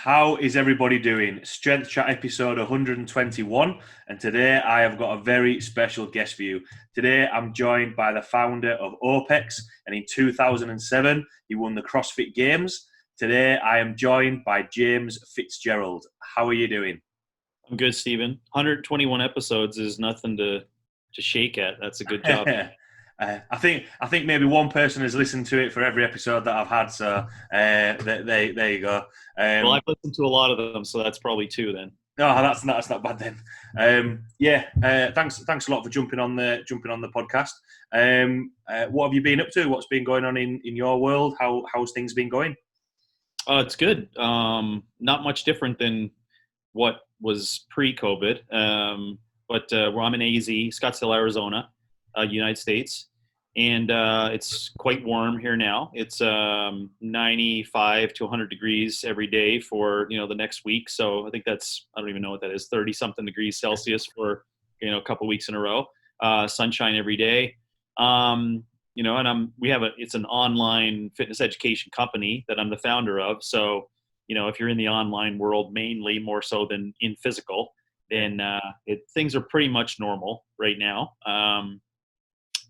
How is everybody doing? Strength Chat episode 121, and today I have got a very special guest for you. Today I'm joined by the founder of OPEX, and in 2007 he won the CrossFit Games. Today I am joined by James Fitzgerald. How are you doing? I'm good, Stephen. 121 episodes is nothing to shake at. That's a good job. I think maybe one person has listened to it for every episode that I've had. So there you go. Well, I've listened to a lot of them, so that's probably two then. No, that's not bad then. Thanks a lot for jumping on the podcast. What have you been up to? What's been going on in your world? How's things been going? It's good. Not much different than what was pre-COVID. But I'm in AZ, Scottsdale, Arizona, United States, and it's quite warm here now. It's 95 to 100 degrees every day for the next week. So I think I don't even know what that is, 30 something degrees Celsius for a couple weeks in a row. Sunshine every day. And it's an online fitness education company that I'm the founder of. So if you're in the online world mainly more so than in physical, then things are pretty much normal right now.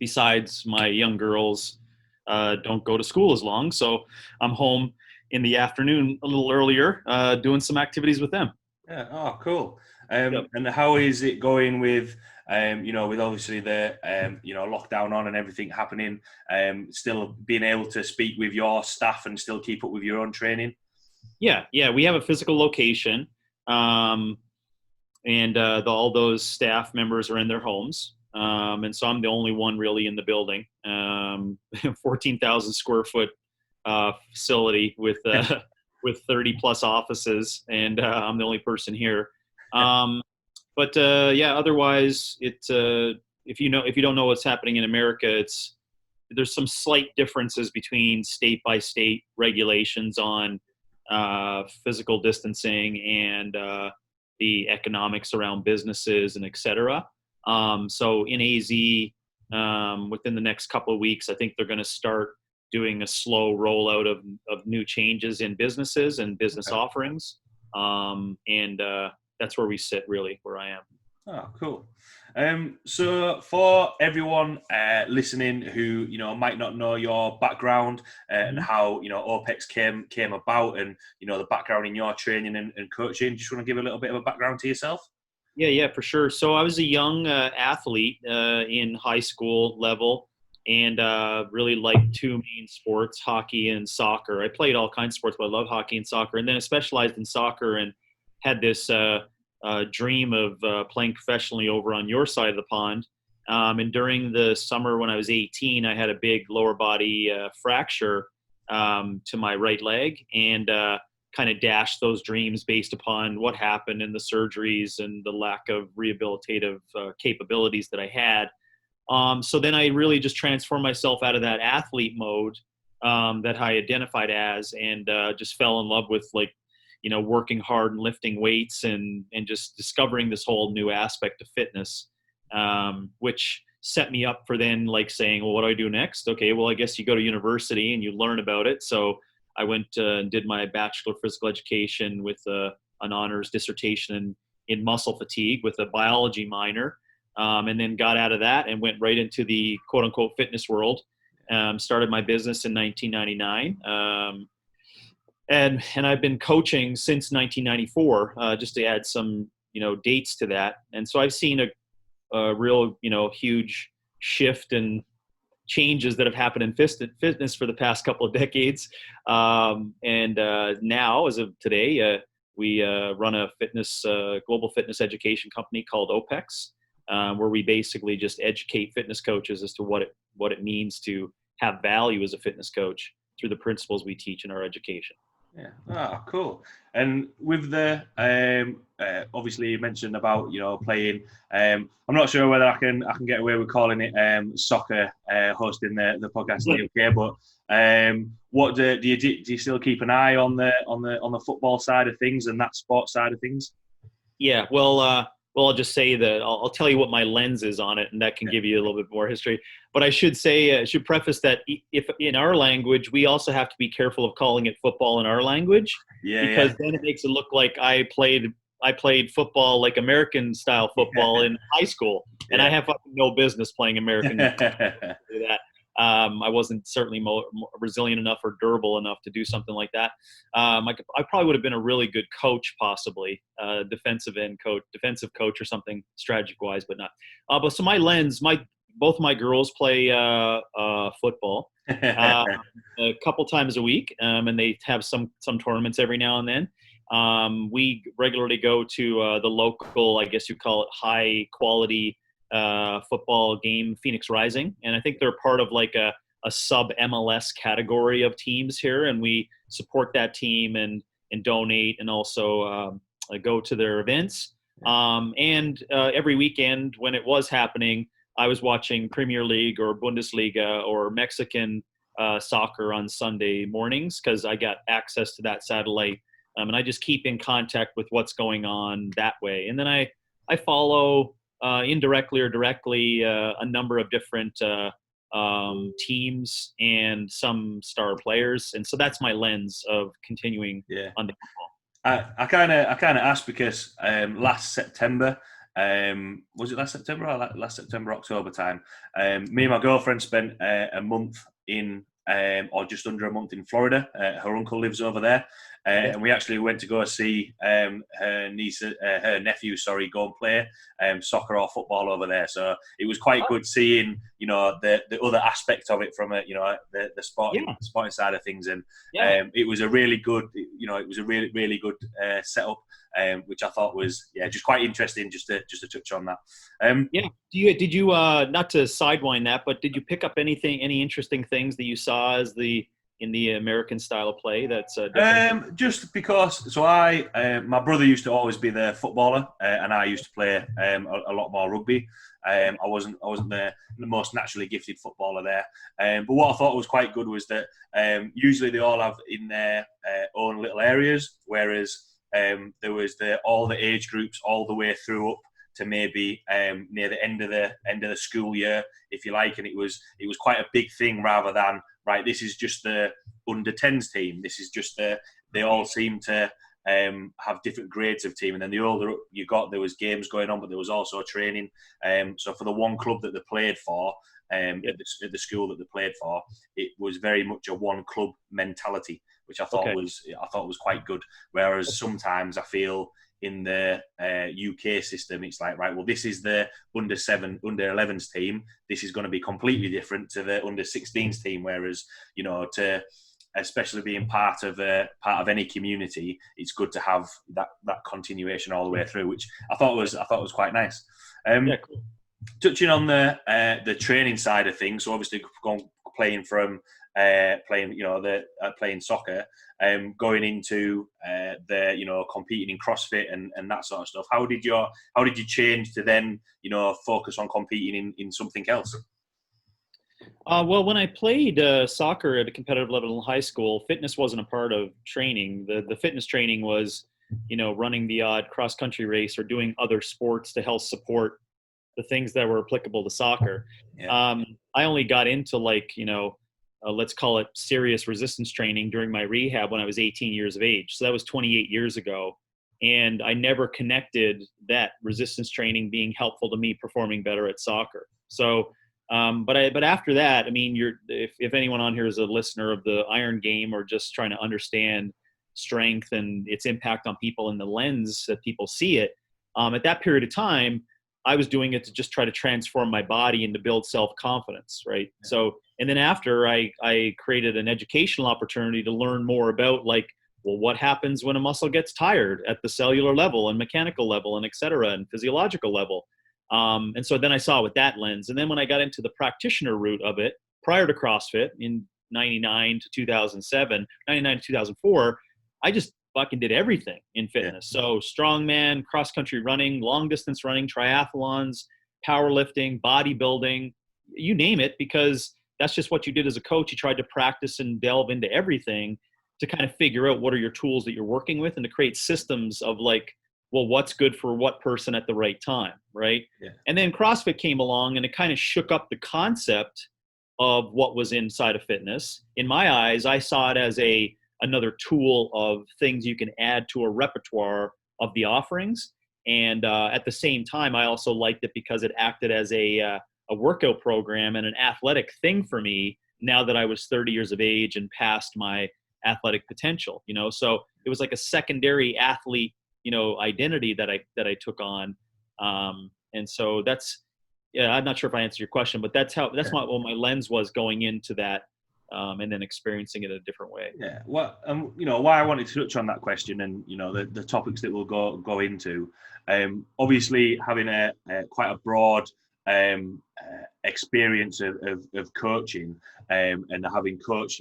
Besides, my young girls don't go to school as long, so I'm home in the afternoon a little earlier doing some activities with them. Yeah. Oh, cool. Yep. And how is it going with with obviously the lockdown on and everything happening, still being able to speak with your staff and still keep up with your own training? Yeah. We have a physical location, and all those staff members are in their homes. And so I'm the only one really in the building. 14,000 square foot facility with 30 plus offices, and I'm the only person here. Otherwise, if you don't know what's happening in America, there's some slight differences between state by state regulations on physical distancing and the economics around businesses and et cetera. So in AZ, within the next couple of weeks, I think they're going to start doing a slow rollout of new changes in businesses and business offerings. That's where we sit, really, where I am. Oh, cool. So for everyone listening who might not know your background and how OPEX came about, and the background in your training and coaching, just want to give a little bit of a background to yourself? Yeah, for sure. So I was a young athlete in high school level, and really liked two main sports, hockey and soccer. I played all kinds of sports, but I love hockey and soccer. And then I specialized in soccer and had this dream of playing professionally over on your side of the pond. And during the summer when I was 18, I had a big lower body fracture to my right leg, and kind of dashed those dreams based upon what happened in the surgeries and the lack of rehabilitative capabilities that I had. So then I really just transformed myself out of that athlete mode that I identified as, and just fell in love with working hard and lifting weights and just discovering this whole new aspect of fitness, which set me up for then saying, well, what do I do next? Okay, well, I guess you go to university and you learn about it. So I went and did my Bachelor of Physical Education with an honors dissertation in muscle fatigue with a biology minor, and then got out of that and went right into the quote-unquote fitness world. Started my business in 1999, and I've been coaching since 1994, just to add some dates to that. And so I've seen a real huge shift and changes that have happened in fitness for the past couple of decades. Now, as of today, we run a global fitness education company called OPEX, where we basically just educate fitness coaches as to what it means to have value as a fitness coach through the principles we teach in our education. Yeah. Oh, cool. And with the obviously you mentioned about playing. I'm not sure whether I can get away with calling it soccer, hosting the podcast in the UK. But what do you still keep an eye on the football side of things and that sports side of things? Yeah. Well, Well, I'll just say that I'll tell you what my lens is on it, and that can give you a little bit more history. But I should say, I should preface that if in our language, we also have to be careful of calling it football in our language, because then it makes it look like I played football like American style football in high school, and I have no business playing American. That. I wasn't certainly more resilient enough or durable enough to do something like that. I probably would have been a really good coach, possibly defensive coach or something, strategic wise, but not. But so my lens, both my girls play football a couple times a week, and they have some tournaments every now and then. We regularly go to the local, I guess you call it, high quality football game, Phoenix Rising, and I think they're part of like a sub MLS category of teams here, and we support that team and donate, and also go to their events. And every weekend when it was happening, I was watching Premier League or Bundesliga or Mexican soccer on Sunday mornings, because I got access to that satellite, and I just keep in contact with what's going on that way. And then I follow indirectly or directly a number of different teams and some star players, and so that's my lens of continuing on the football. I kind of asked because last September, was it last September or last September, October time, me and my girlfriend spent a month in or just under a month in Florida. Her uncle lives over there. And we actually went to go see her nephew, go and play soccer or football over there. So it was quite good seeing, the other aspect of it from the sporting side of things. And it was a really good, really good setup, which I thought was just quite interesting. Just to touch on that. Did you not to sidewind that, but did you pick up any interesting things that you saw in the American style of play that's different? Just because, my brother used to always be the footballer, and I used to play a lot more rugby. I wasn't the most naturally gifted footballer there. But what I thought was quite good was that usually they all have in their own little areas, whereas there was all the age groups all the way through up to maybe near the end of the school year, if you like, and it was quite a big thing, rather than right, this is just the under 10s team. This is just they all seem to have different grades of team, and then the older you got, there was games going on, but there was also training. So for the one club that they played for, at the school that they played for, it was very much a one club mentality, which I thought was quite good. Whereas sometimes I feel in the UK system, it's like, right, well, this is the under 11s team. This is going to be completely different to the under 16s team. Whereas, especially being part of any community, it's good to have that continuation all the way through, which I thought was quite nice. Cool. Touching on the training side of things, so obviously playing soccer, going into competing in CrossFit and that sort of stuff. How did you change to then focus on competing in something else? Well, when I played soccer at a competitive level in high school, fitness wasn't a part of training. The fitness training was, running the odd cross country race or doing other sports to help support the things that were applicable to soccer. I only got into let's call it serious resistance training during my rehab when I was 18 years of age. So that was 28 years ago. And I never connected that resistance training being helpful to me performing better at soccer. So, but after that, I mean, if anyone on here is a listener of the Iron Game or just trying to understand strength and its impact on people and the lens that people see it, at that period of time, I was doing it to just try to transform my body and to build self-confidence, right? Yeah. So, and then after I created an educational opportunity to learn more about what happens when a muscle gets tired at the cellular level and mechanical level and et cetera, and physiological level. And so then I saw it with that lens. And then when I got into the practitioner route of it, prior to CrossFit in 99 to 2004, I just fucking did everything in fitness. Yeah. So strongman, cross-country running, long-distance running, triathlons, powerlifting, bodybuilding, you name it, because that's just what you did as a coach. You tried to practice and delve into everything to kind of figure out what are your tools that you're working with and to create systems of well, what's good for what person at the right time, right? Yeah. And then CrossFit came along and it kind of shook up the concept of what was inside of fitness. In my eyes, I saw it as another tool of things you can add to a repertoire of the offerings. And at the same time, I also liked it because it acted as a workout program and an athletic thing for me now that I was 30 years of age and past my athletic potential, so it was like a secondary athlete, identity that I took on. And so yeah, I'm not sure if I answered your question, but that's what my lens was going into that, and then experiencing it a different way. Yeah. Well, why I wanted to touch on that question and, the topics that we'll go into, obviously having a quite a broad experience of coaching, and having coached,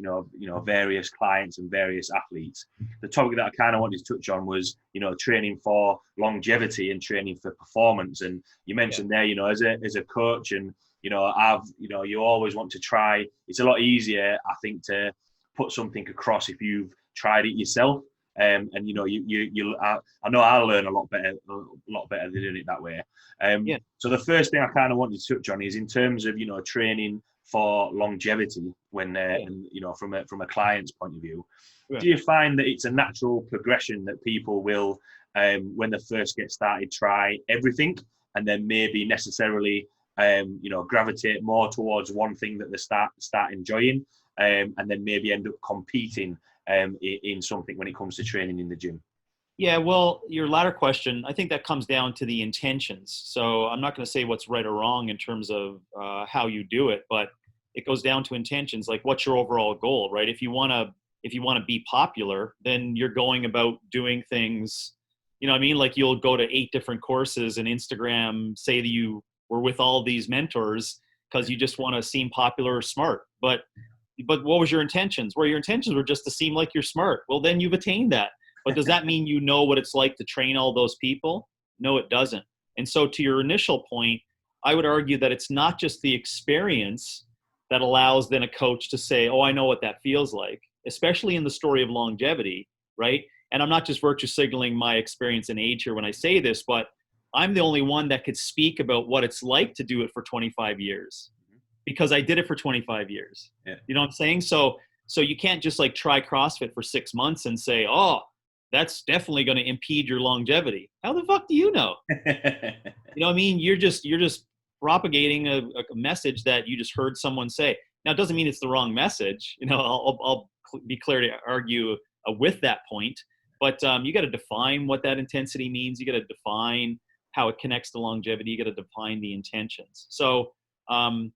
various clients and various athletes. The topic that I kind of wanted to touch on was, training for longevity and training for performance. And you mentioned there, as a coach, and you always want to try. It's a lot easier, I think, to put something across if you've tried it yourself. And I know I'll learn a lot better doing it that way. So the first thing I kind of wanted to touch on is in terms of training for longevity when and from a client's point of view. Yeah. Do you find that it's a natural progression that people will when they first get started try everything and then maybe necessarily gravitate more towards one thing that they start enjoying, and then maybe end up competing in something when it comes to training in the gym? Yeah, well, your latter question, I think that comes down to the intentions. So I'm not going to say what's right or wrong in terms of how you do it, but it goes down to intentions. Like, what's your overall goal, right? If you want to be popular, then you're going about doing things, like you'll go to 8 different courses and Instagram say that you were with all these mentors because you just want to seem popular or smart. But what was your intentions? Well, your intentions were just to seem like you're smart. Well, then you've attained that. But does that mean you know what it's like to train all those people? No, it doesn't. And so to your initial point, I would argue that it's not just the experience that allows then a coach to say, oh, I know what that feels like, especially in the story of longevity, right? And I'm not just virtue signaling my experience and age here when I say this, but I'm the only one that could speak about what it's like to do it for 25 years because I did it for 25 years. Yeah. You know what I'm saying? So you can't just like try CrossFit for 6 months and say, oh, that's definitely going to impede your longevity. How the fuck do you know? You know what I mean? You're just propagating a message that you just heard someone say. Now, it doesn't mean it's the wrong message. I'll be clear to argue with that point. But you got to define what that intensity means. You got to define how it connects to longevity. You got to define the intentions. So, and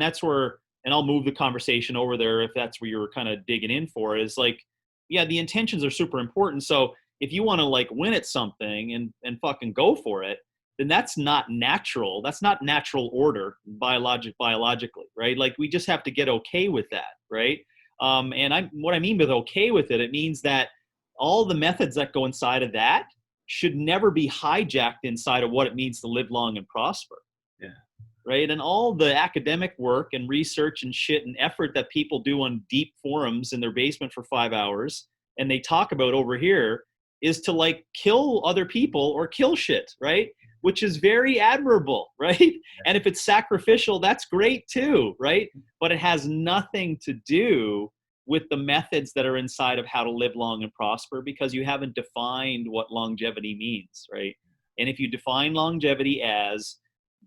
that's where, and I'll move the conversation over there if that's where you're kind of digging in for, is like, yeah, the intentions are super important. So if you want to like win at something and fucking go for it, then that's not natural. That's not natural order biologically, right? Like we just have to get okay with that, right? What I mean with okay with it, it means that all the methods that go inside of that should never be hijacked inside of what it means to live long and prosper. Yeah. Right. And all the academic work and research and shit and effort that people do on deep forums in their basement for 5 hours and they talk about over here is to like kill other people or kill shit. Right. Which is very admirable. Right. Yeah. And if it's sacrificial, that's great too. Right. But it has nothing to do with the methods that are inside of how to live long and prosper because you haven't defined what longevity means. Right. And if you define longevity as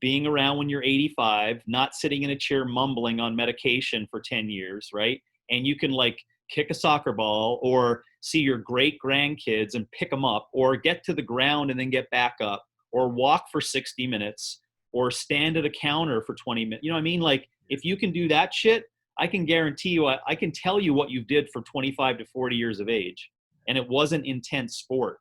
being around when you're 85, not sitting in a chair mumbling on medication for 10 years, right? And you can like kick a soccer ball or see your great grandkids and pick them up or get to the ground and then get back up or walk for 60 minutes or stand at a counter for 20 minutes. You know what I mean? Like if you can do that shit, I can guarantee you, I can tell you what you did for 25 to 40 years of age. And it wasn't intense sport.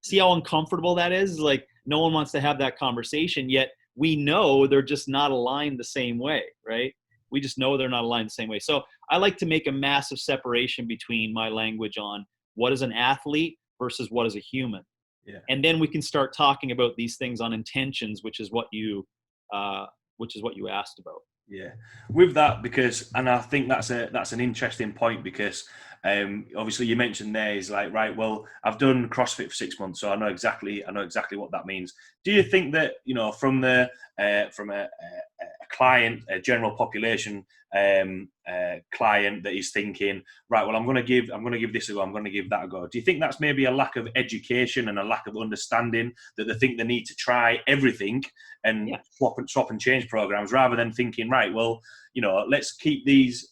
See how uncomfortable that is? Like no one wants to have that conversation, yet we know they're just not aligned the same way, right? We just know they're not aligned the same way. So I like to make a massive separation between my language on what is an athlete versus what is a human. Yeah. And then we can start talking about these things on intentions, which is what you asked about. Yeah, with that, because, and I think that's an interesting point because Obviously you mentioned there is like, right, well, I've done CrossFit for 6 months, so I know exactly what that means. Do you think that, from a client, a general population client that is thinking, right, well, I'm going to give this a go, I'm going to give that a go. Do you think that's maybe a lack of education and a lack of understanding, that they think they need to try everything and swap and change programs, rather than thinking, right, well, let's keep these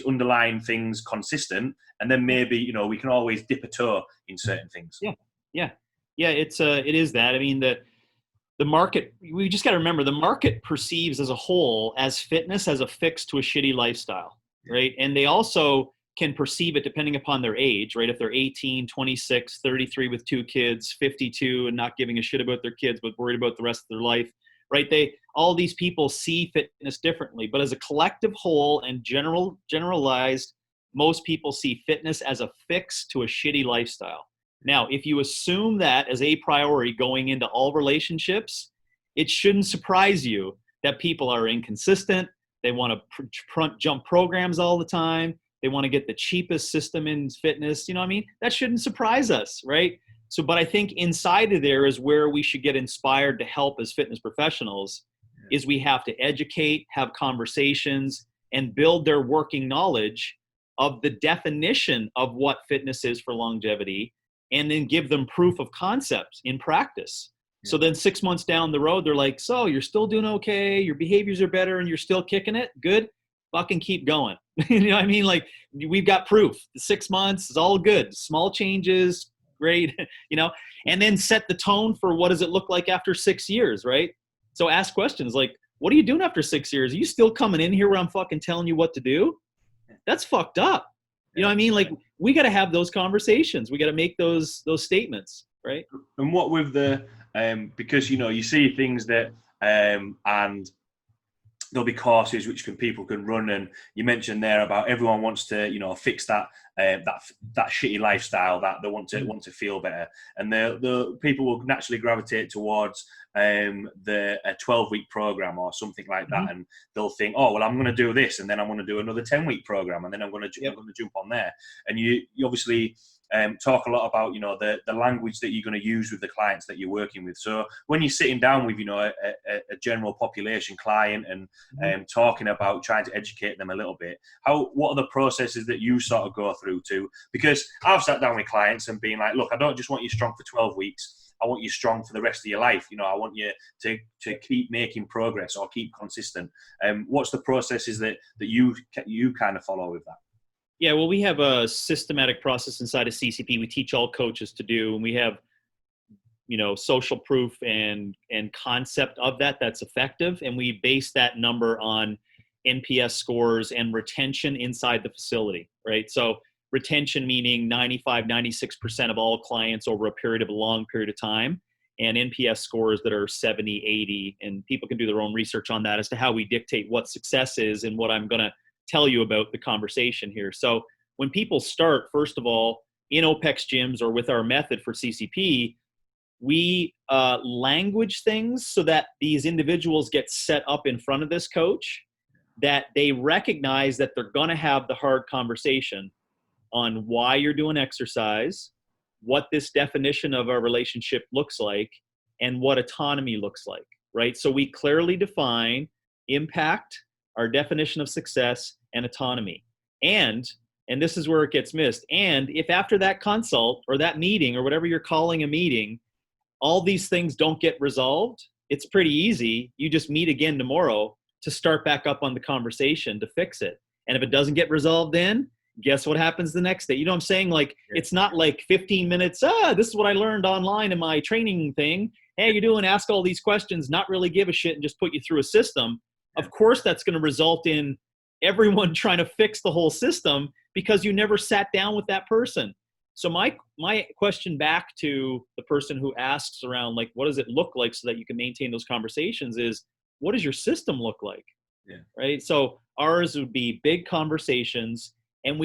underlying things consistent, and then maybe we can always dip a toe in certain things. Yeah. It is that. I mean, the market, we just got to remember, the market perceives as a whole as fitness as a fix to a shitty lifestyle, right? And they also can perceive it depending upon their age, right? If they're 18, 26, 33 with 2 kids, 52 and not giving a shit about their kids, but worried about the rest of their life, right? All these people see fitness differently, but as a collective whole and generalized, most people see fitness as a fix to a shitty lifestyle. Now, if you assume that as a priority going into all relationships, it shouldn't surprise you that people are inconsistent. They want to jump programs all the time. They want to get the cheapest system in fitness. You know what I mean? That shouldn't surprise us, right? So, but I think inside of there is where we should get inspired to help as fitness professionals, is we have to educate, have conversations, and build their working knowledge of the definition of what fitness is for longevity, and then give them proof of concepts in practice. So then 6 months down the road, they're like, so you're still doing okay, your behaviors are better, and you're still kicking it? Good. Fucking keep going. You know what I mean? Like, we've got proof. 6 months is all good. Small changes, great, and then set the tone for what does it look like after 6 years, right? So ask questions like, what are you doing after 6 years? Are you still coming in here where I'm fucking telling you what to do? That's fucked up. You know what I mean? Like, we got to have those conversations. We got to make those statements, right? And what with the, because, you see things that, and there'll be courses which people can run, and you mentioned there about everyone wants to fix that shitty lifestyle, that they want to feel better, and the people will naturally gravitate towards a 12-week program or something like that, and they'll think, oh well, I'm going to do this, and then I'm going to do another 10-week program, and then I'm going to jump on there. And you obviously talk a lot about the language that you're going to use with the clients that you're working with. So when you're sitting down with a general population client and talking about trying to educate them a little bit, what are the processes that you sort of go through to? Because I've sat down with clients and been like, look, I don't just want you strong for 12 weeks. I want you strong for the rest of your life. I want you to keep making progress or keep consistent. What's the processes that you kind of follow with that? Yeah, well, we have a systematic process inside of CCP we teach all coaches to do, and we have, social proof and concept of that's effective, and we base that number on NPS scores and retention inside the facility, right? So retention meaning 95, 96% of all clients over a long period of time, and NPS scores that are 70, 80, and people can do their own research on that as to how we dictate what success is and what I'm going to tell you about the conversation here. So when people start, first of all, in OPEX gyms or with our method for CCP, we language things so that these individuals get set up in front of this coach, that they recognize that they're going to have the hard conversation on why you're doing exercise, what this definition of our relationship looks like, and what autonomy looks like, right? So we clearly define impact, our definition of success, and autonomy. And this is where it gets missed. And if after that consult or that meeting or whatever you're calling a meeting, all these things don't get resolved, it's pretty easy. You just meet again tomorrow to start back up on the conversation to fix it. And if it doesn't get resolved then, guess what happens the next day? You know what I'm saying? Like, it's not like 15 minutes, this is what I learned online in my training thing. Hey, you're doing, ask all these questions, not really give a shit, and just put you through a system. Of course, that's going to result in everyone trying to fix the whole system because you never sat down with that person. So my question back to the person who asks around, like, what does it look like so that you can maintain those conversations is, what does your system look like? Yeah. Right. So ours would be big conversations, and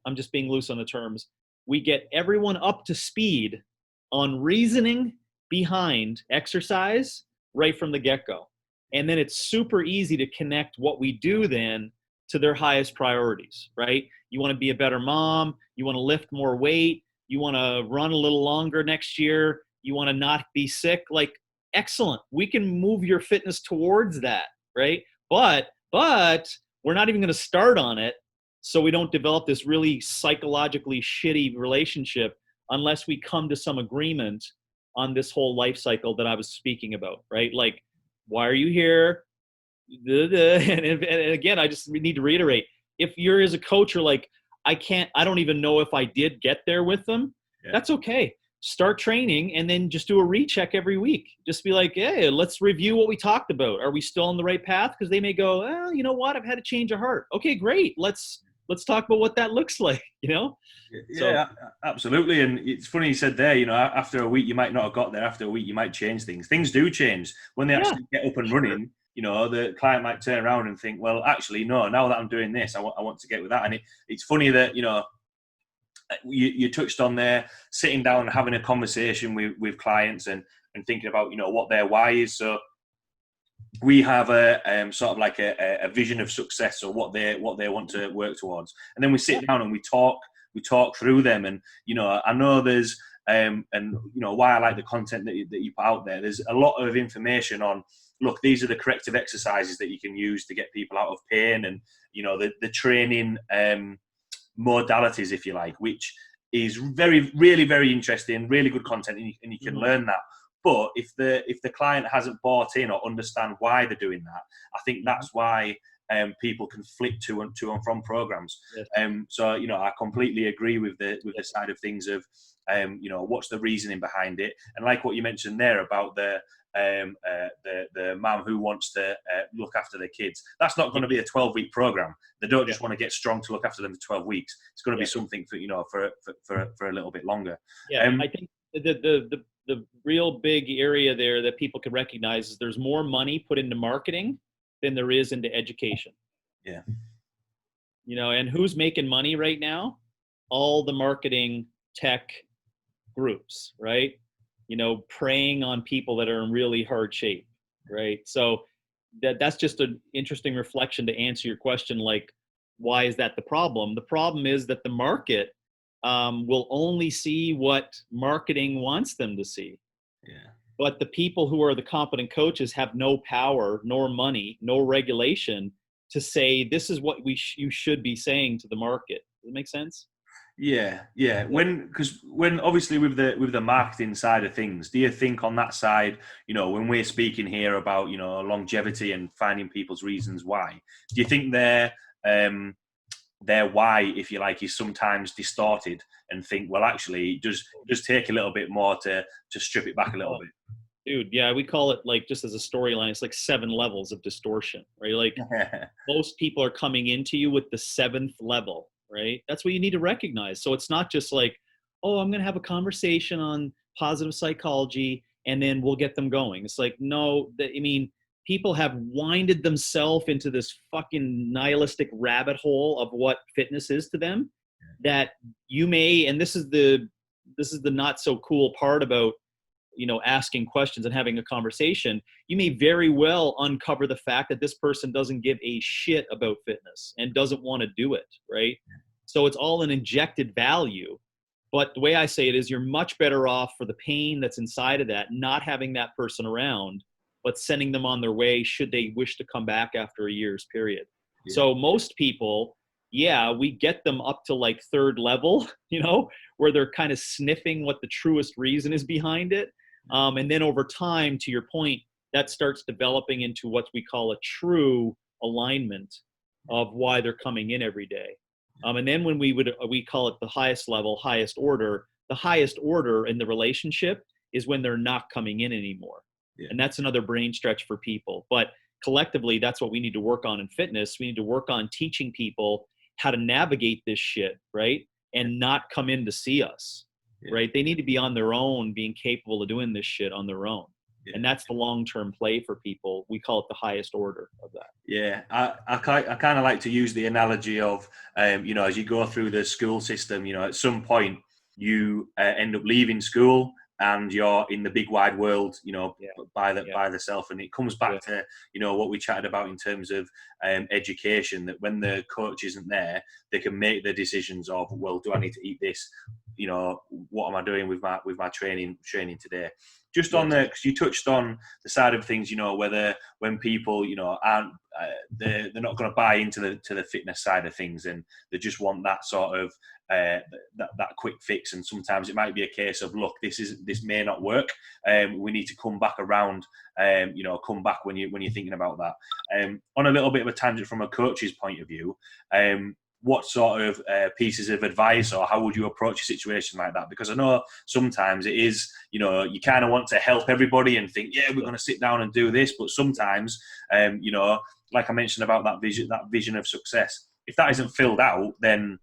I'm just being loose on the terms, we get everyone up to speed on reasoning behind exercise right from the get-go. And then it's super easy to connect what we do then to their highest priorities, right? You want to be a better mom. You want to lift more weight. You want to run a little longer next year. You want to not be sick. Like, excellent. We can move your fitness towards that, right? But we're not even going to start on it, so we don't develop this really psychologically shitty relationship unless we come to some agreement on this whole life cycle that I was speaking about, right? Like, why are you here? And again, I just need to reiterate, if you're as a coach, you're like, I don't even know if I did get there with them. Yeah. That's okay. Start training and then just do a recheck every week. Just be like, hey, let's review what we talked about. Are we still on the right path? Because they may go, well, you know what? I've had a change of heart. Okay, great. Let's talk about what that looks like, Yeah, absolutely. And it's funny you said there, after a week, you might not have got there. After a week, you might change things. Things do change. When they actually get up and running, the client might turn around and think, well, actually, no, now that I'm doing this, I want to get with that. And it's funny that, you touched on there, sitting down and having a conversation with clients and thinking about, what their why is. So we have a sort of like a vision of success or what they want to work towards. And then we sit down and we talk through them. And, I know there's, why I like the content that you put out there, there's a lot of information on, look, these are the corrective exercises that you can use to get people out of pain and, the training modalities, if you like, which is really, very interesting, really good content, and you can learn that. But if the client hasn't bought in or understand why they're doing that, I think that's why people can flip to and from programs. Yes. So I completely agree with the side of things of what's the reasoning behind it, and like what you mentioned there about the mum who wants to look after their kids. That's not going to be a 12-week program. They don't just want to get strong to look after them for 12 weeks. It's going to be something for a little bit longer. I think the real big area there that people can recognize is there's more money put into marketing than there is into education. Yeah. And who's making money right now? All the marketing tech groups, right? Preying on people that are in really hard shape, right? So that's just an interesting reflection to answer your question, like, why is that the problem? The problem is that the market will only see what marketing wants them to see. Yeah. But the people who are the competent coaches have no power, nor money, no regulation to say, this is what you should be saying to the market. Does it make sense? Yeah. Because when obviously with the marketing side of things, do you think on that side, when we're speaking here about longevity and finding people's reasons why, do you think their why, if you like, is sometimes distorted and think, well, actually, just take a little bit more to strip it back a little bit? Dude, yeah, we call it, like, just as a storyline, it's like 7 levels of distortion, right? Like most people are coming into you with the 7th level, right? That's what you need to recognize. So it's not just like, oh, I'm going to have a conversation on positive psychology and then we'll get them going. It's like, no, people have winded themselves into this fucking nihilistic rabbit hole of what fitness is to them, that you may, and this is the not so cool part about, asking questions and having a conversation, you may very well uncover the fact that this person doesn't give a shit about fitness and doesn't want to do it, right? So it's all an injected value. But the way I say it is, you're much better off for the pain that's inside of that, not having that person around, but sending them on their way should they wish to come back after a year's period. Yeah. So most people, we get them up to like 3rd level, where they're kind of sniffing what the truest reason is behind it. And then over time, to your point, that starts developing into what we call a true alignment of why they're coming in every day. And then when we call it the highest level, highest order, the highest order in the relationship is when they're not coming in anymore. Yeah. And that's another brain stretch for people. But collectively, that's what we need to work on in fitness. We need to work on teaching people how to navigate this shit, right? And not come in to see us, right? They need to be on their own, being capable of doing this shit on their own. Yeah. And that's the long-term play for people. We call it the highest order of that. Yeah, I kind of like to use the analogy of, as you go through the school system, at some point you end up leaving school and you're in the big wide world, Yeah. by Yeah. by yourself. And it comes back to what we chatted about in terms of education, that when the coach isn't there, they can make the decisions of, well, do I need to eat this? What am I doing with my training today? Just on the, because you touched on the side of things, whether when people aren't they're not going to buy into the fitness side of things, and they just want that sort of that quick fix. And sometimes it might be a case of, look, this may not work. We need to come back around. Come back when you're thinking about that. On a little bit of a tangent from a coach's point of view, what sort of pieces of advice, or how would you approach a situation like that? Because I know sometimes it is, you kind of want to help everybody and think, yeah, we're going to sit down and do this. But sometimes, like I mentioned about that vision of success, if that isn't filled out, then,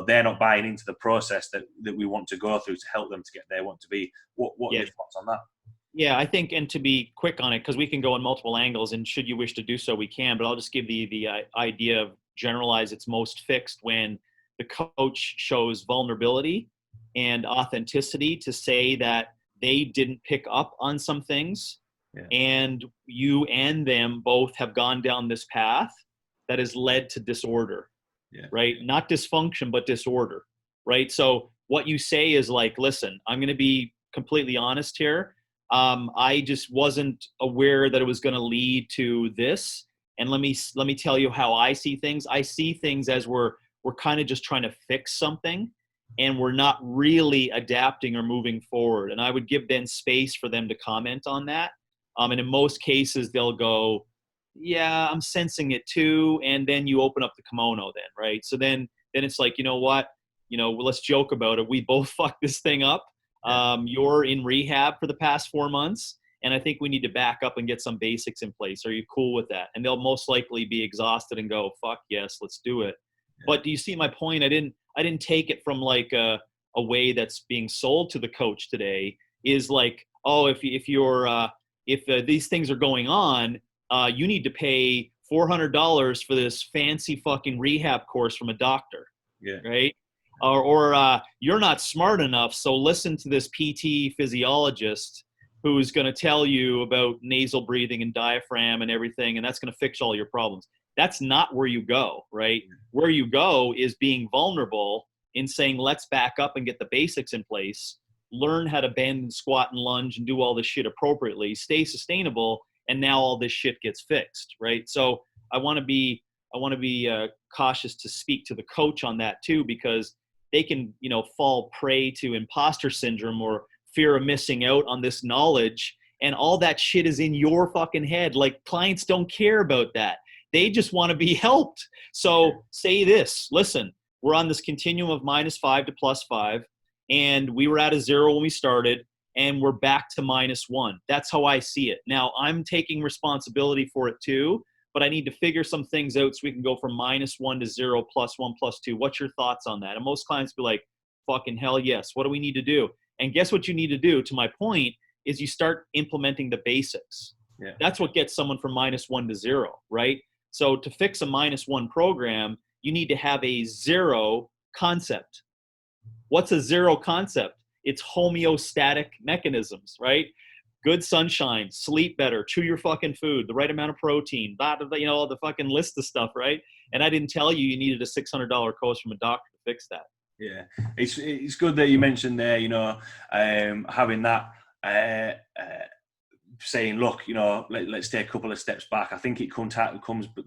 they're not buying into the process that we want to go through to help them to get there, want to be. What are your thoughts on that? Yeah, I think, and to be quick on it, because we can go in multiple angles, and should you wish to do so, we can, but I'll just give the idea of generalize it's most fixed when the coach shows vulnerability and authenticity to say that they didn't pick up on some things, and you and them both have gone down this path that has led to disorder, right? Not dysfunction, but disorder, right? So what you say is like, listen, I'm going to be completely honest here. I just wasn't aware that it was going to lead to this. And let me tell you how I see things. I see things as we're kind of just trying to fix something, and we're not really adapting or moving forward. And I would give them space for them to comment on that. And in most cases, they'll go, yeah, I'm sensing it too. And then you open up the kimono then, right? So then it's like, you know what? Let's joke about it. We both fucked this thing up. You're in rehab for the past 4 months, and I think we need to back up and get some basics in place. Are you cool with that? And they'll most likely be exhausted and go, fuck yes, let's do it. But do you see my point? I didn't take it from like a way that's being sold to the coach today is like, oh, if these things are going on, you need to pay $400 for this fancy fucking rehab course from a doctor, right? Or you're not smart enough, so listen to this PT physiologist who's going to tell you about nasal breathing and diaphragm and everything, and that's going to fix all your problems. That's not where you go, right? Where you go is being vulnerable in saying, let's back up and get the basics in place, learn how to bend and squat and lunge and do all this shit appropriately, stay sustainable, and now all this shit gets fixed, right? So I want to be cautious to speak to the coach on that too, because they can, fall prey to imposter syndrome or fear of missing out on this knowledge. And all that shit is in your fucking head. Like, clients don't care about that. They just want to be helped. So say this, listen, we're on this continuum of -5 to +5, and we were at a 0 when we started, and we're back to -1. That's how I see it. Now, I'm taking responsibility for it too, but I need to figure some things out so we can go from -1 to 0, +1, +2. What's your thoughts on that? And most clients be like, fucking hell yes. What do we need to do? And guess what you need to do, to my point, is you start implementing the basics. That's what gets someone from -1 to 0, right? So to fix a -1 program, you need to have a 0 concept. What's a 0 concept? It's homeostatic mechanisms, right? Good sunshine, sleep better, chew your fucking food, the right amount of protein, the fucking list of stuff, right? And I didn't tell you needed a $600 course from a doctor to fix that. Yeah, it's good that you mentioned there, having that, saying, look, let's take a couple of steps back. I think it comes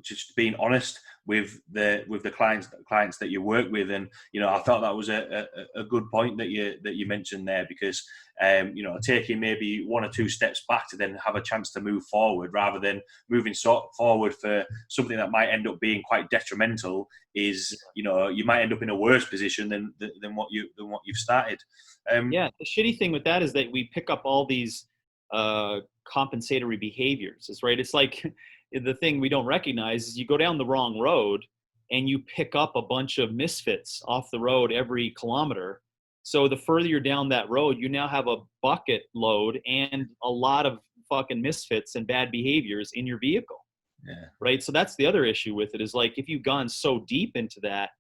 just being honest with the clients that you work with, and I thought that was a good point that you mentioned there, because taking maybe 1 or 2 steps back to then have a chance to move forward, rather than moving forward for something that might end up being quite detrimental, is you might end up in a worse position than what you've started. The shitty thing with that is that we pick up all these compensatory behaviors, right? It's like the thing we don't recognize is you go down the wrong road and you pick up a bunch of misfits off the road every kilometer. So the further you're down that road, you now have a bucket load and a lot of fucking misfits and bad behaviors in your vehicle. Right? So that's the other issue with it, is like, if you've gone so deep into that,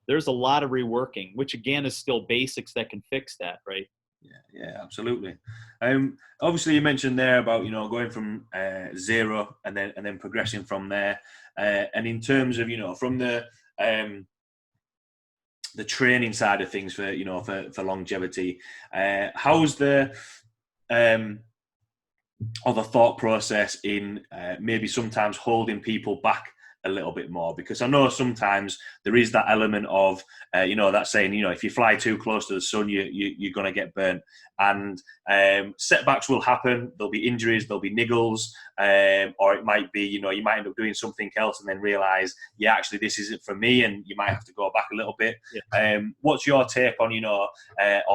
there's a lot of reworking, which again is still basics that can fix that, right? Yeah, absolutely. Obviously, you mentioned there about going from zero and then progressing from there. And in terms of from the training side of things for longevity, how's the or the thought process in maybe sometimes holding people back a little bit more? Because I know sometimes there is that element of that saying, if you fly too close to the sun, you're going to get burnt. And setbacks will happen. There'll be injuries, there'll be niggles, or it might be you might end up doing something else and then realize, yeah, actually this isn't for me, and you might have to go back a little bit. Yeah. What's your take on or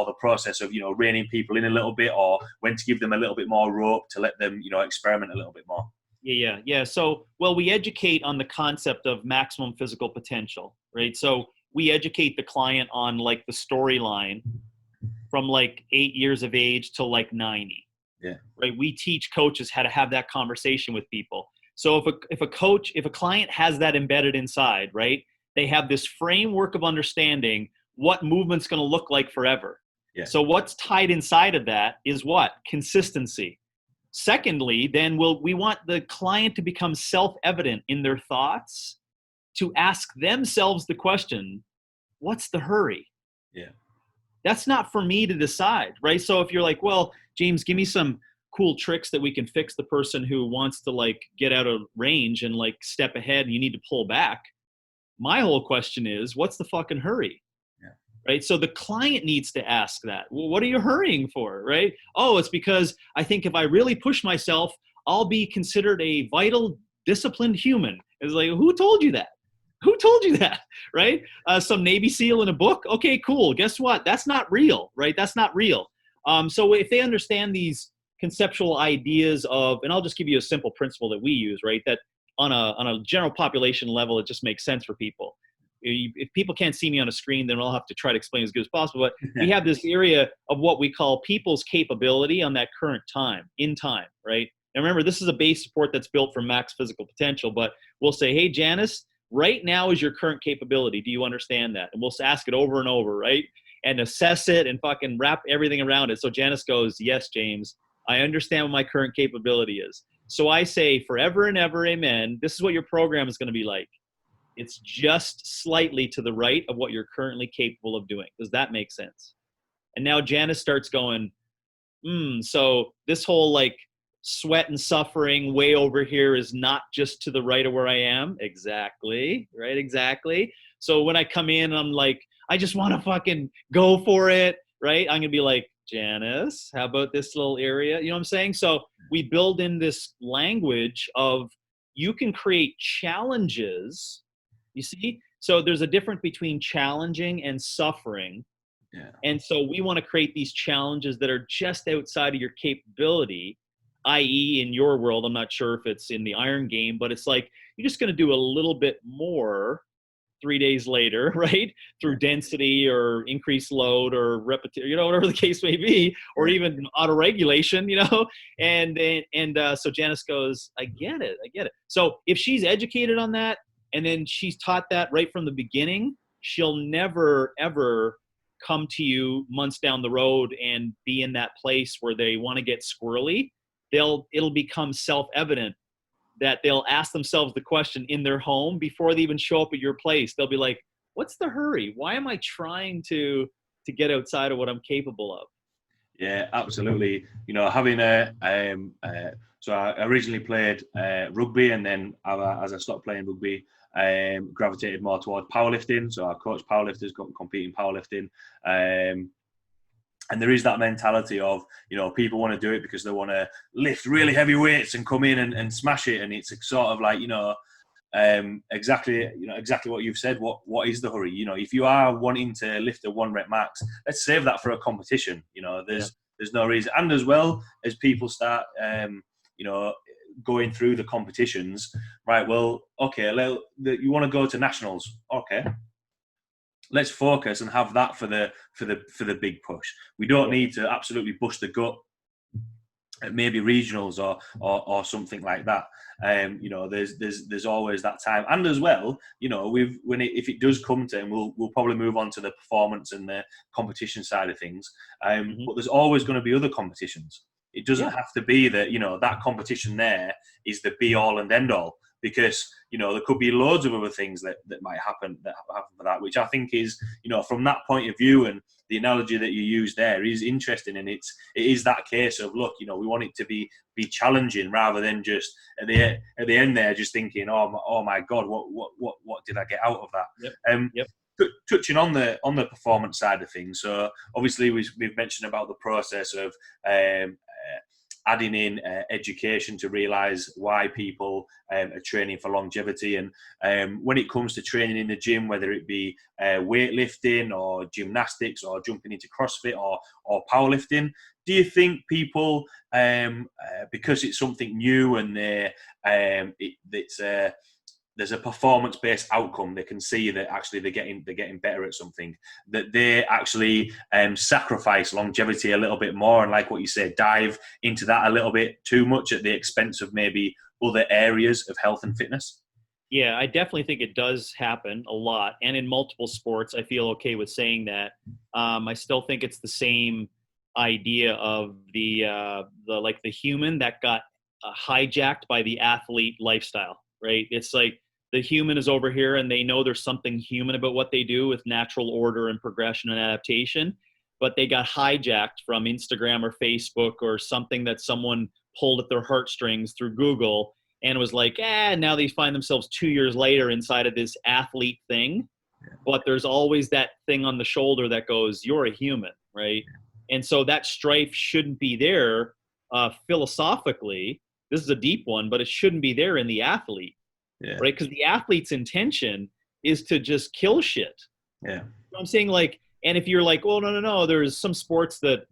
the process of reining people in a little bit, or when to give them a little bit more rope to let them experiment a little bit more? Yeah. So, well, we educate on the concept of maximum physical potential, right? So we educate the client on like the storyline from like 8 years of age to like 90. Yeah. Right. We teach coaches how to have that conversation with people. So if a client has that embedded inside, right, they have this framework of understanding what movement's going to look like forever. Yeah. So what's tied inside of that is what? Consistency. Secondly, then we want the client to become self-evident in their thoughts, to ask themselves the question, what's the hurry? Yeah. That's not for me to decide, right? So if you're like, well, James, give me some cool tricks that we can fix the person who wants to like get out of range and like step ahead and you need to pull back. My whole question is, what's the fucking hurry? Right? So the client needs to ask that. Well, what are you hurrying for, right? Oh, it's because I think if I really push myself, I'll be considered a vital, disciplined human. It's like, who told you that? Who told you that, right? Some Navy SEAL in a book? Okay, cool. Guess what? That's not real, right? That's not real. So if they understand these conceptual ideas of, and I'll just give you a simple principle that we use, right? That on a general population level, it just makes sense for people. If people can't see me on a screen, then I'll have to try to explain as good as possible. But we have this area of what we call people's capability on that current time, in time, right? And remember, this is a base support that's built for max physical potential, but we'll say, hey, Janice, right now is your current capability. Do you understand that? And we'll ask it over and over, right? And assess it and fucking wrap everything around it. So Janice goes, yes, James, I understand what my current capability is. So I say, forever and ever, amen. This is what your program is going to be like. It's just slightly to the right of what you're currently capable of doing. Does that make sense? And now Janice starts going, so this whole like sweat and suffering way over here is not just to the right of where I am. Exactly. Right. Exactly. So when I come in, I'm like, I just want to fucking go for it. Right. I'm going to be like, Janice, how about this little area? You know what I'm saying? So we build in this language of, you can create challenges. You see? So there's a difference between challenging and suffering. Yeah. And so we want to create these challenges that are just outside of your capability, i.e. in your world, I'm not sure if it's in the iron game, but it's like, you're just going to do a little bit more 3 days later, right? Through density or increased load or repetition, whatever the case may be, or even auto-regulation, and so Janice goes, I get it. So if she's educated on that, and then she's taught that right from the beginning, she'll never, ever come to you months down the road and be in that place where they want to get squirrely. It'll become self-evident that they'll ask themselves the question in their home before they even show up at your place. They'll be like, what's the hurry? Why am I trying to get outside of what I'm capable of? Yeah, absolutely. Having so I originally played rugby, and then as I stopped playing rugby, gravitated more towards powerlifting. So I coach powerlifters, compete in powerlifting. And there is that mentality of, people want to do it because they want to lift really heavy weights and come in and smash it. And it's sort of like, exactly what you've said. What is the hurry? If you are wanting to lift a 1 rep max, let's save that for a competition. There's no reason. And as well as people start, going through the competitions, right? Well, okay, you want to go to nationals, okay. Let's focus and have that for the big push. We don't need to absolutely bust the gut maybe regionals or something like that. There's always that time, and as well, if it does come to, and we'll probably move on to the performance and the competition side of things. But there's always going to be other competitions. It doesn't have to be that that competition there is the be all and end all, because there could be loads of other things that might happen for that, which I think is from that point of view, and the analogy that you use there is interesting, and it is that case of, look, we want it to be challenging rather than just at the end there just thinking, oh my god, what did I get out of that? Yep. Touching on the performance side of things, so obviously we've mentioned about the process of adding in education to realise why people are training for longevity. And when it comes to training in the gym, whether it be weightlifting or gymnastics or jumping into CrossFit or powerlifting, do you think people, because it's something new and there's a performance-based outcome, they can see that actually they're getting better at something, that they actually sacrifice longevity a little bit more, and like what you said, dive into that a little bit too much at the expense of maybe other areas of health and fitness? Yeah, I definitely think it does happen a lot, and in multiple sports. I feel okay with saying that. I still think it's the same idea of the human that got hijacked by the athlete lifestyle, right? It's like the human is over here and they know there's something human about what they do with natural order and progression and adaptation, but they got hijacked from Instagram or Facebook or something that someone pulled at their heartstrings through Google, and was like, now they find themselves 2 years later inside of this athlete thing. But there's always that thing on the shoulder that goes, you're a human, right? And so that strife shouldn't be there philosophically. This is a deep one, but it shouldn't be there in the athlete, right? Because the athlete's intention is to just kill shit. Yeah. You know what I'm saying? Like, and if you're like, well, no, there's some sports that,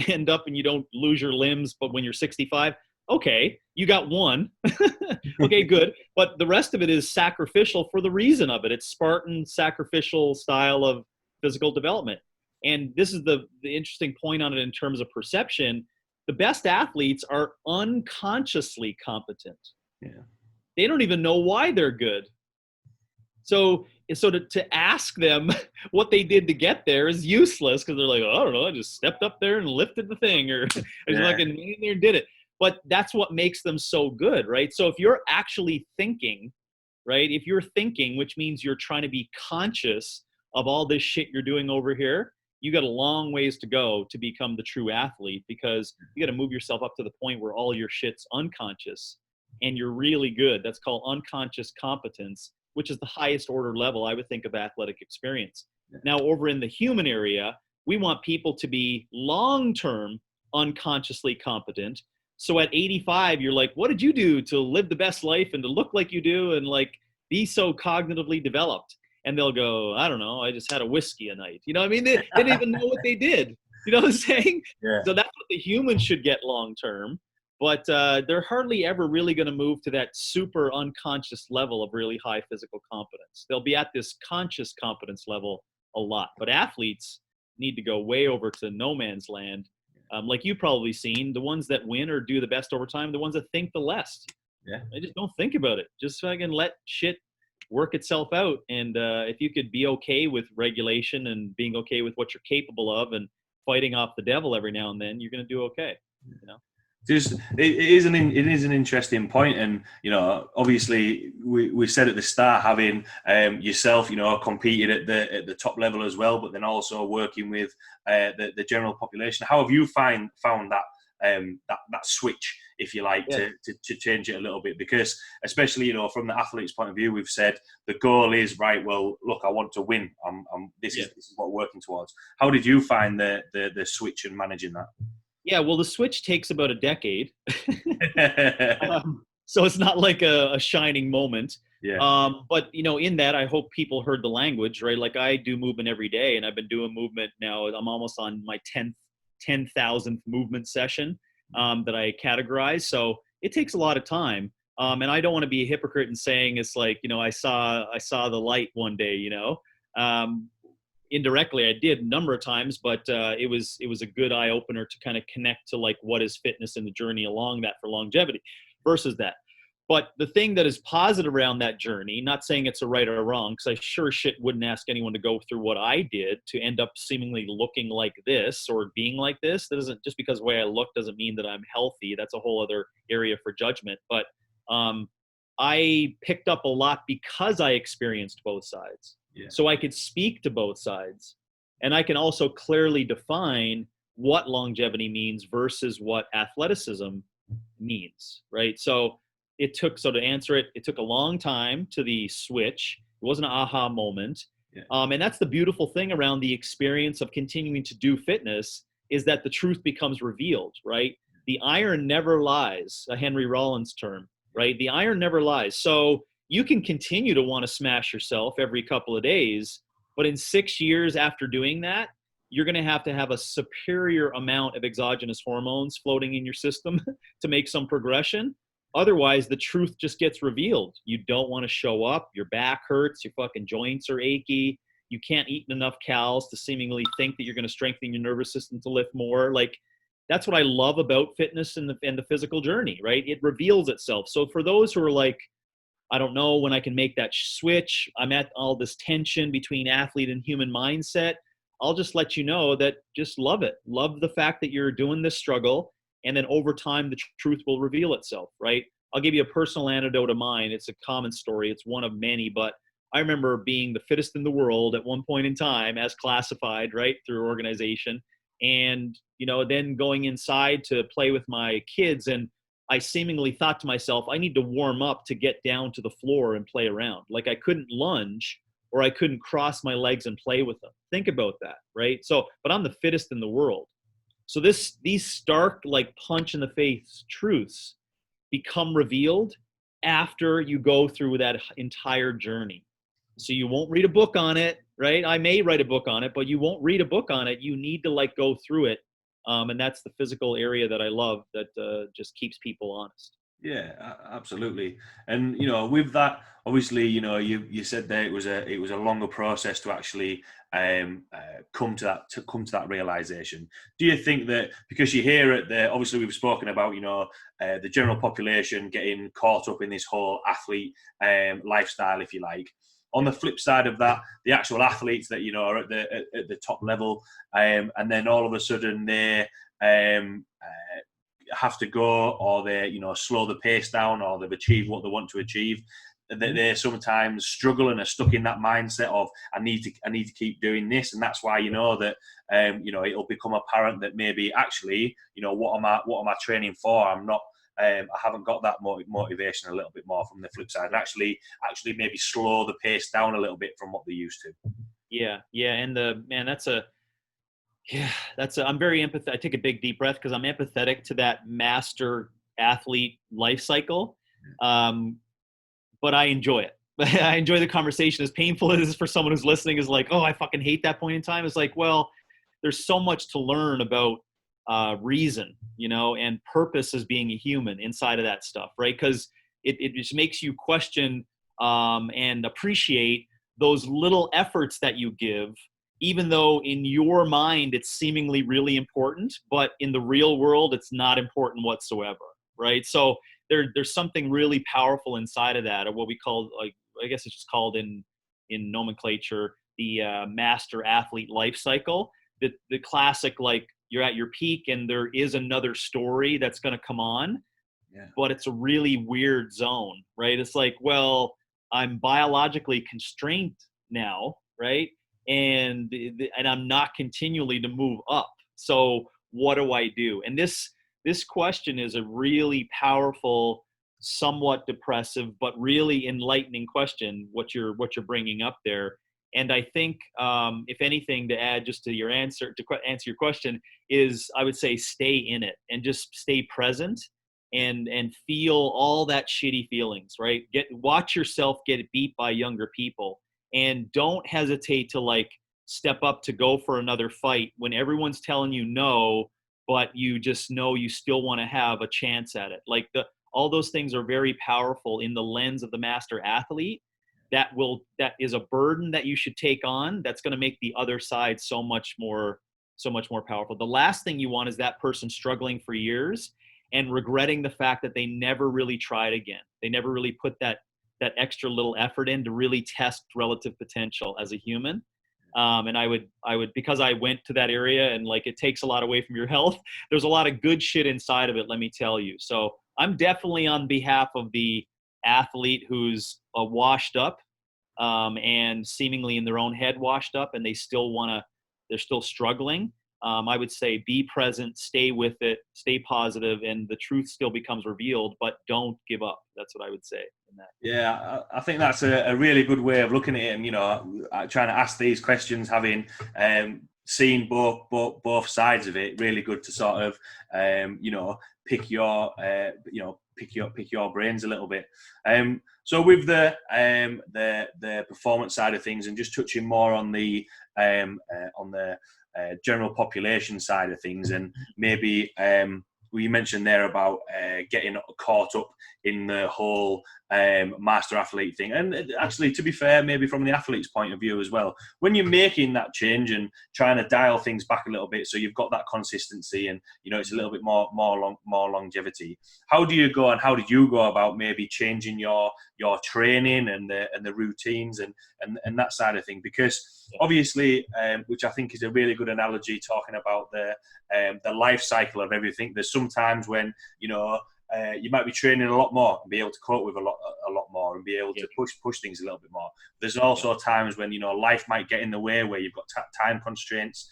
end up and you don't lose your limbs, but when you're 65, okay, you got one. Okay, good. But the rest of it is sacrificial for the reason of it. It's Spartan sacrificial style of physical development. And this is the interesting point on it in terms of perception. The best athletes are unconsciously competent. Yeah. They don't even know why they're good. So to ask them what they did to get there is useless, because they're like, I don't know, I just stepped up there and lifted the thing, or I just like in there and did it. But that's what makes them so good, right? So if you're actually thinking, right, if you're thinking, which means you're trying to be conscious of all this shit you're doing over here, you got a long ways to go to become the true athlete, because you got to move yourself up to the point where all your shit's unconscious and you're really good. That's called unconscious competence, which is the highest order level, I would think, of athletic experience. Now, over in the human area, we want people to be long-term unconsciously competent. So at 85, you're like, what did you do to live the best life and to look like you do and like be so cognitively developed? And they'll go, I don't know, I just had a whiskey a night. You know what I mean? They didn't even know what they did. You know what I'm saying? Yeah. So that's what the humans should get long-term. But they're hardly ever really going to move to that super unconscious level of really high physical competence. They'll be at this conscious competence level a lot. But athletes need to go way over to no man's land. Like you've probably seen, the ones that win or do the best over time, the ones that think the least. Yeah. They just don't think about it. Just fucking let shit work itself out. And if you could be okay with regulation and being okay with what you're capable of and fighting off the devil every now and then, you're going to do okay. It is an interesting point, and obviously we said at the start, having yourself competed at the top level as well, but then also working with the general population. How have you found that switch, if you like, to change it a little bit? Because especially from the athlete's point of view, we've said the goal is, right, well, look, I want to win. This is what we're working towards. How did you find the switch and managing that? Yeah, well, the switch takes about a decade. So it's not like a shining moment. Yeah. But, in that, I hope people heard the language, right? Like I do movement every day, and I've been doing movement now. I'm almost on my 10,000th movement session that I categorize. So it takes a lot of time. And I don't want to be a hypocrite in saying it's like, I saw the light one day, indirectly I did a number of times, but it was a good eye opener to kind of connect to like what is fitness and the journey along that for longevity versus that. But the thing that is positive around that journey, not saying it's a right or a wrong, because I sure shit wouldn't ask anyone to go through what I did to end up seemingly looking like this or being like this. That doesn't, just because the way I look doesn't mean that I'm healthy. That's a whole other area for judgment. But I picked up a lot because I experienced both sides. Yeah. So I could speak to both sides. And I can also clearly define what longevity means versus what athleticism means, right? So to answer it, it took a long time to the switch. It wasn't an aha moment. Yeah. And that's the beautiful thing around the experience of continuing to do fitness, is that the truth becomes revealed, right? The iron never lies, a Henry Rollins term, right? The iron never lies. So you can continue to want to smash yourself every couple of days, but in 6 years after doing that, you're going to have a superior amount of exogenous hormones floating in your system to make some progression. Otherwise, the truth just gets revealed. You don't want to show up. Your back hurts. Your fucking joints are achy. You can't eat enough calories to seemingly think that you're going to strengthen your nervous system to lift more. Like, that's what I love about fitness and the physical journey, right? It reveals itself. So for those who are like, I don't know when I can make that switch, I'm at all this tension between athlete and human mindset, I'll just let you know that just love it. Love the fact that you're doing this struggle. And then over time, the truth will reveal itself, right? I'll give you a personal anecdote of mine. It's a common story. It's one of many, but I remember being the fittest in the world at one point in time as classified, right, through organization. And, then going inside to play with my kids. And I seemingly thought to myself, I need to warm up to get down to the floor and play around. Like I couldn't lunge or I couldn't cross my legs and play with them. Think about that, right? So, but I'm the fittest in the world. So these stark, like punch in the face truths become revealed after you go through that entire journey. So you won't read a book on it, right? I may write a book on it, but you won't read a book on it. You need to like go through it. And that's the physical area that I love that just keeps people honest. Yeah, absolutely. And with that, obviously, you said that it was a longer process to actually come to that realization. Do you think that because you hear it, obviously we've spoken about the general population getting caught up in this whole athlete lifestyle, if you like. On the flip side of that, the actual athletes that are at the top level, and then all of a sudden they have to go, or they slow the pace down, or they've achieved what they want to achieve. They sometimes struggle and are stuck in that mindset of I need to keep doing this, and that's why that it'll become apparent that maybe actually what am I training for? I'm not. I haven't got that motivation a little bit more from the flip side, and actually maybe slow the pace down a little bit from what they used to. Yeah, and I'm very empathetic. I take a big deep breath because I'm empathetic to that master athlete life cycle. But I enjoy it. I enjoy the conversation. As painful as it is for someone who's listening, is like, oh, I fucking hate that point in time. It's like, well, there's so much to learn about reason, and purpose as being a human inside of that stuff, right? Because it just makes you question and appreciate those little efforts that you give, even though in your mind it's seemingly really important, but in the real world it's not important whatsoever, right? So there's something really powerful inside of that, or what we call, like, I guess it's just called in nomenclature, the master athlete life cycle. The classic, like, you're at your peak and there is another story that's going to come on, but it's a really weird zone, right? It's like, well, I'm biologically constrained now, right? And I'm not continually to move up. So what do I do? And this question is a really powerful, somewhat depressive, but really enlightening question, what you're bringing up there. And I think, if anything, to add just to your answer, to answer your question, is I would say stay in it and just stay present and feel all that shitty feelings, right? Watch yourself get beat by younger people, and don't hesitate to like step up to go for another fight when everyone's telling you no, but you just know you still want to have a chance at it. Like all those things are very powerful in the lens of the master athlete. that is a burden that you should take on. That's going to make the other side so much more powerful. The last thing you want is that person struggling for years and regretting the fact that they never really tried again. They never really put that extra little effort in to really test relative potential as a human. And I would, because I went to that area and like, it takes a lot away from your health. There's a lot of good shit inside of it, let me tell you. So I'm definitely on behalf of the athlete who's washed up, and seemingly in their own head washed up, and they're still struggling. I would say be present, stay with it, stay positive, and the truth still becomes revealed, but don't give up. That's what I would say in that. Yeah, I think that's a really good way of looking at it. And, trying to ask these questions, having seen both sides of it, really good to sort of, pick your brains a little bit. So with the performance side of things, and just touching more on the general population side of things, and maybe you mentioned there about getting caught up in the whole master athlete thing. And actually, to be fair, maybe from the athlete's point of view as well, when you're making that change and trying to dial things back a little bit, so you've got that consistency and it's a little bit more longevity. How do you go, and how did you go about maybe changing your training and the routines and that side of thing? Because obviously, which I think is a really good analogy, talking about the life cycle of everything. There's sometimes when you might be training a lot more and be able to cope with a lot more and be able to push things a little bit more. There's also times when life might get in the way, where you've got time constraints,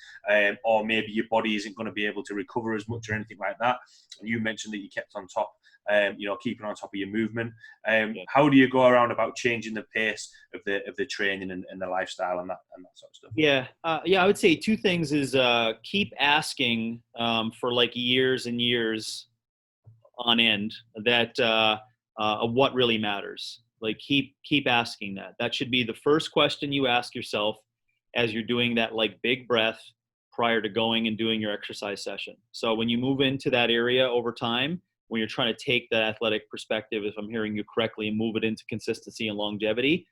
or maybe your body isn't going to be able to recover as much or anything like that. And you mentioned that you kept on top, keeping on top of your movement. How do you go around about changing the pace of the training and the lifestyle and that sort of stuff? I would say two things is keep asking for like years and years on end that of what really matters. Like keep asking that. That should be the first question you ask yourself as you're doing that like big breath prior to going and doing your exercise session. So when you move into that area over time, when you're trying to take that athletic perspective, if I'm hearing you correctly, and move it into consistency and longevity,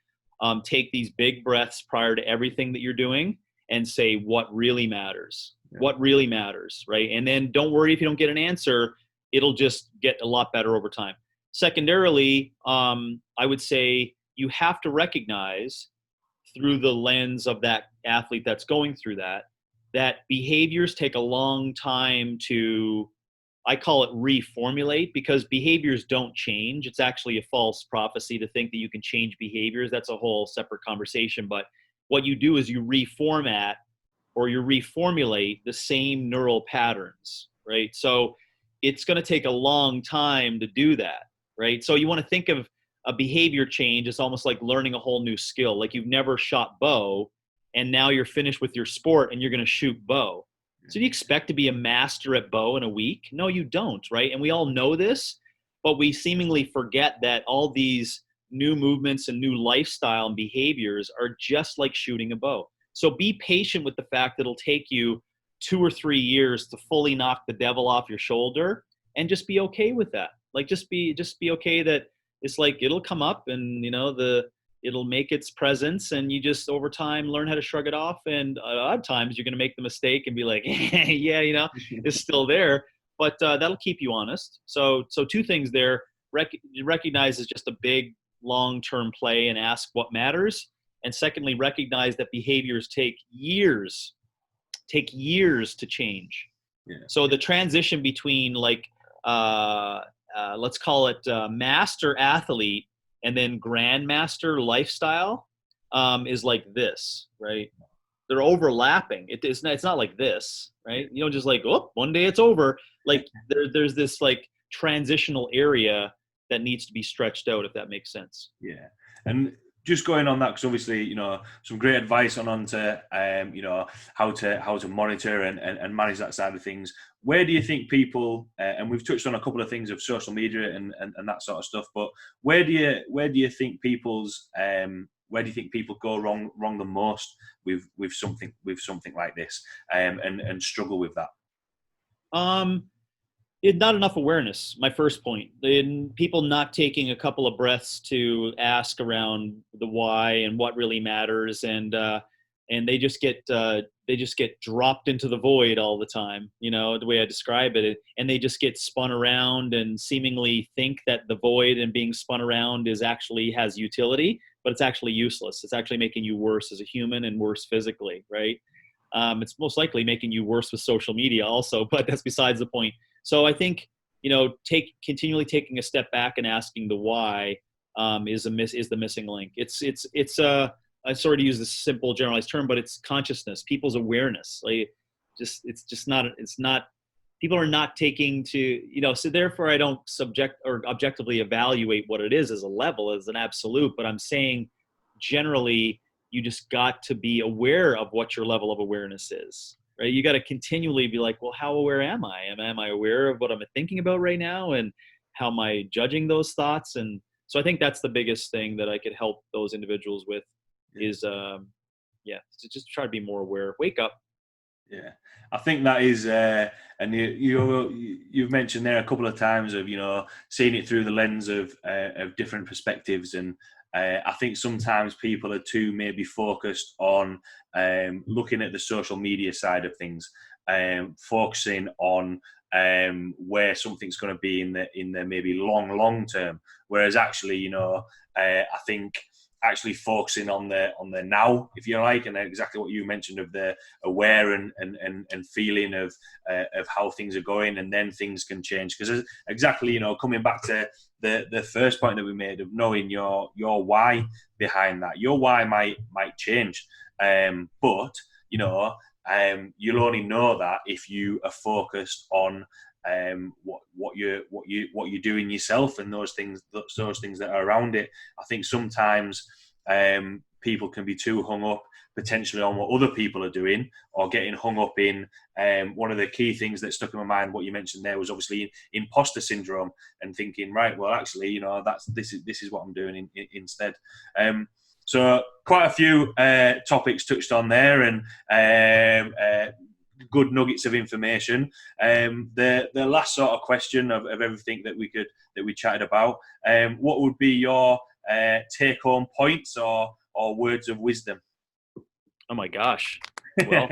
take these big breaths prior to everything that you're doing and say what really matters. What really matters, right? And then don't worry if you don't get an answer. It'll just get a lot better over time. Secondarily, I would say you have to recognize through the lens of that athlete that's going through that behaviors take a long time to, I call it reformulate, because behaviors don't change. It's actually a false prophecy to think that you can change behaviors. That's a whole separate conversation. But what you do is you reformat or you reformulate the same neural patterns, right? So it's going to take a long time to do that, right? So you want to think of a behavior change as almost like learning a whole new skill. Like you've never shot bow, and now you're finished with your sport and you're going to shoot bow. So do you expect to be a master at bow in a week? No, you don't, right? And we all know this, but we seemingly forget that all these new movements and new lifestyle and behaviors are just like shooting a bow. So be patient with the fact that it'll take you 2 or 3 years to fully knock the devil off your shoulder, and just be okay with that. Like just be okay that it's like it'll come up and it'll make its presence, and you just over time learn how to shrug it off. And odd times you're going to make the mistake and be like, yeah, it's still there, but that'll keep you honest. So two things there. Recognize it's just a big long-term play and ask what matters. And secondly, recognize that behaviors take years to change. Yeah. So the transition between like, let's call it master athlete and then grandmaster lifestyle is like this, right? They're overlapping. It's not like this, right? You don't just like, oh, one day it's over. Like there's this like transitional area that needs to be stretched out, if that makes sense. Yeah. And just going on that, because obviously, some great advice on to, how to monitor and manage that side of things. Where do you think people, and we've touched on a couple of things of social media and that sort of stuff, but where do you think people go wrong the most with something like this, and struggle with that? Not enough awareness. My first point, in people not taking a couple of breaths to ask around the why and what really matters, and they just get dropped into the void all the time. You know, the way I describe it, and they just get spun around and seemingly think that the void and being spun around is actually has utility, but it's actually useless. It's actually making you worse as a human and worse physically, right? It's most likely making you worse with social media also, but that's besides the point. So I think, continually taking a step back and asking the why is the missing link. I'm sorry to use this simple generalized term, but it's consciousness, people's awareness. Like, it's not. People are not taking so therefore I don't subject or objectively evaluate what it is as a level, as an absolute, but I'm saying generally you just got to be aware of what your level of awareness is, right? You got to continually be like, well, how aware am I? Am I aware of what I'm thinking about right now? And how am I judging those thoughts? And so I think that's the biggest thing that I could help those individuals with is, to just try to be more aware. Wake up. Yeah, I think that is, and you've mentioned there a couple of times of seeing it through the lens of different perspectives, and I think sometimes people are too maybe focused on looking at the social media side of things, focusing on where something's going to be in the maybe long term, whereas actually I think actually focusing on the now, if you like, and exactly what you mentioned of the aware and feeling of how things are going, and then things can change. Because exactly, coming back to the first point that we made of knowing your why behind that, your why might change, but you'll only know that if you are focused on what you're doing yourself, and those things that are around it. I think sometimes people can be too hung up potentially on what other people are doing, or getting hung up in one of the key things that stuck in my mind, what you mentioned there, was obviously imposter syndrome, and thinking, right, well, actually, this is what I'm doing instead. So quite a few topics touched on there, and good nuggets of information. The last sort of question of everything that we chatted about, what would be your take home points or words of wisdom? Oh my gosh. Well,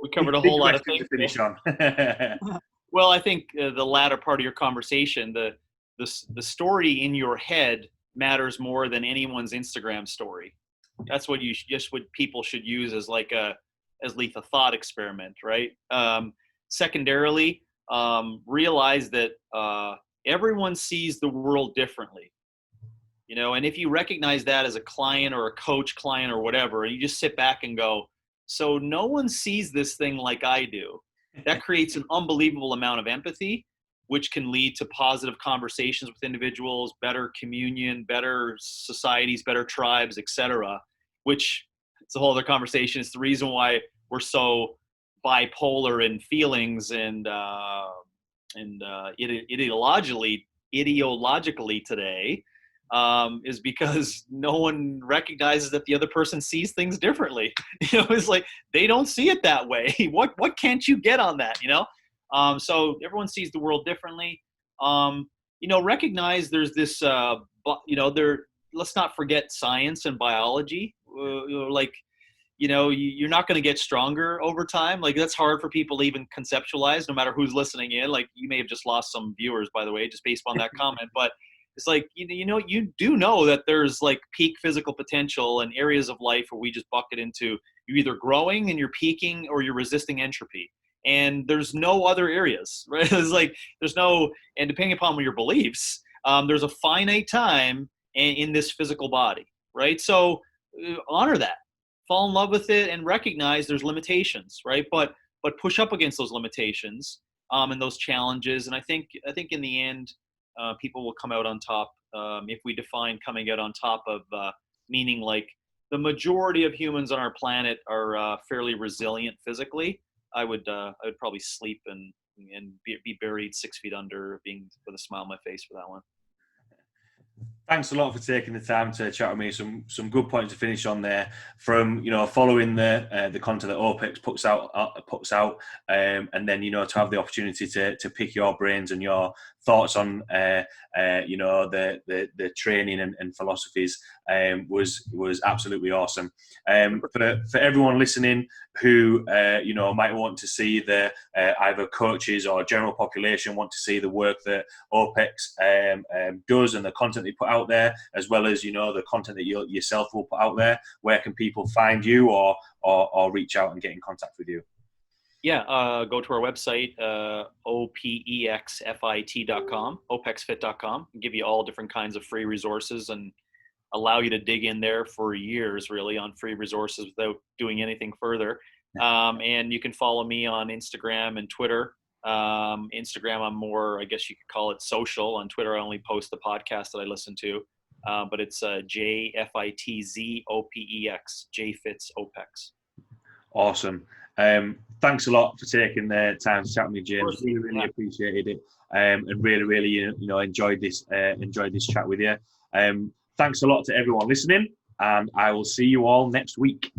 we covered a Big whole lot of question things. to finish on. Well, I think the latter part of your conversation, the story in your head matters more than anyone's Instagram story. That's what what people should use as like a thought experiment, right? Secondarily, realize that everyone sees the world differently. And if you recognize that as a client or a coach client or whatever, and you just sit back and go, so no one sees this thing like I do, that creates an unbelievable amount of empathy, which can lead to positive conversations with individuals, better communion, better societies, better tribes, etc. Which it's a whole other conversation. It's the reason why we're so bipolar in feelings and ideologically today, is because no one recognizes that the other person sees things differently. It's like they don't see it that way. What can't you get on that? So everyone sees the world differently. Recognize there's this. Let's not forget science and biology. You're not going to get stronger over time. Like, that's hard for people to even conceptualize, no matter who's listening in. Like, you may have just lost some viewers, by the way, just based on that comment. But it's like, you do know that there's like peak physical potential and areas of life where we just bucket into you're either growing and you're peaking, or you're resisting entropy. And there's no other areas, right? It's like, and depending upon your beliefs, there's a finite time in this physical body, right? So honor that, fall in love with it, and recognize there's limitations, right? But push up against those limitations and those challenges. And I think in the end, people will come out on top. If we define coming out on top of meaning like the majority of humans on our planet are fairly resilient physically, I would probably sleep and be buried 6 feet under, being with a smile on my face for that one. Thanks a lot for taking the time to chat with me. Some good points to finish on there. From following the content that OPEX puts out, and then to have the opportunity to pick your brains and your thoughts on the training and philosophies was absolutely awesome. For everyone listening who might want to see the either coaches or general population want to see the work that OPEX does and the content they put out there, as well as the content that you yourself will put out there, where can people find you or reach out and get in contact with you? Yeah, go to our website, opexfit.com, opexfit.com, and give you all different kinds of free resources and allow you to dig in there for years, really, on free resources without doing anything further. And you can follow me on Instagram and Twitter. Instagram, I'm more, I guess you could call it social. On Twitter, I only post the podcast that I listen to. But it's JFITZOPEX, JFITZ OPEX. Awesome. Thanks a lot for taking the time to chat with me, James. Really appreciated it, and really enjoyed this chat with you. Thanks a lot to everyone listening, and I will see you all next week.